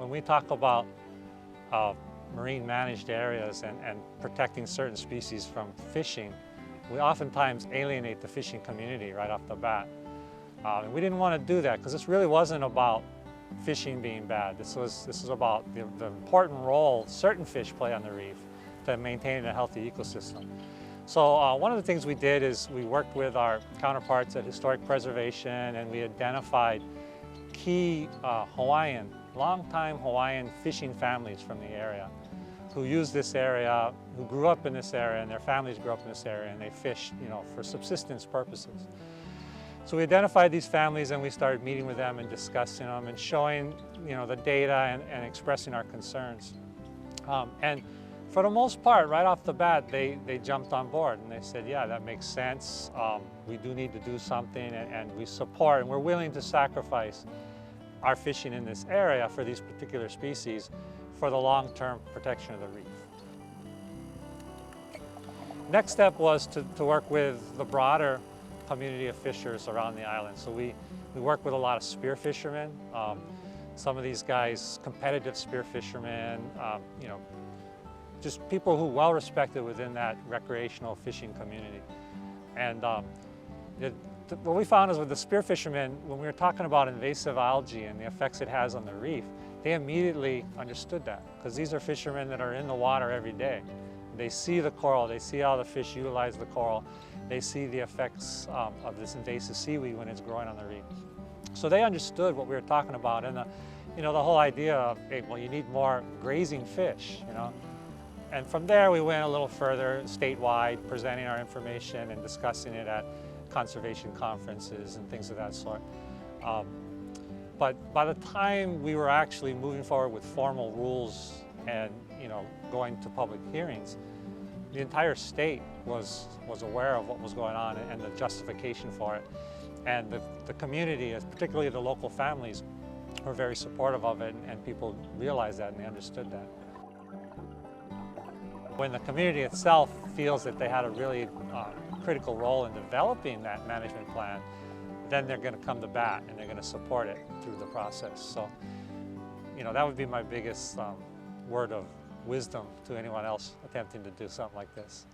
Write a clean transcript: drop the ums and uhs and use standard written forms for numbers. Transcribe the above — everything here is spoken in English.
when we talk about marine managed areas and protecting certain species from fishing, we oftentimes alienate the fishing community right off the bat. And we didn't want to do that because this really wasn't about fishing being bad. This was about the important role certain fish play on the reef to maintain a healthy ecosystem. So one of the things we did is we worked with our counterparts at Historic Preservation, and we identified key long-time Hawaiian fishing families from the area who use this area, who grew up in this area, and their families grew up in this area, and they fished, for subsistence purposes. So we identified these families, and we started meeting with them and discussing them and showing, the data and expressing our concerns. And for the most part, right off the bat, they jumped on board and they said, yeah, that makes sense. We do need to do something, and we support, and we're willing to sacrifice our fishing in this area for these particular species for the long-term protection of the reef. Next step was to work with the broader community of fishers around the island. So we work with a lot of spear fishermen. Some of these guys, competitive spear fishermen, just people who well respected within that recreational fishing community. And what we found is with the spear fishermen, when we were talking about invasive algae and the effects it has on the reef, they immediately understood that, because these are fishermen that are in the water every day. They see the coral, they see how the fish utilize the coral, they see the effects of this invasive seaweed when it's growing on the reef. So they understood what we were talking about, and the whole idea of, hey, well, you need more grazing fish, And from there, we went a little further statewide, presenting our information and discussing it at conservation conferences and things of that sort. But by the time we were actually moving forward with formal rules and going to public hearings, the entire state was aware of what was going on and the justification for it. And the community, particularly the local families, were very supportive of it, and people realized that and they understood that. When the community itself feels that they had a really critical role in developing that management plan, then they're going to come to bat and they're going to support it through the process. So, that would be my biggest word of wisdom to anyone else attempting to do something like this.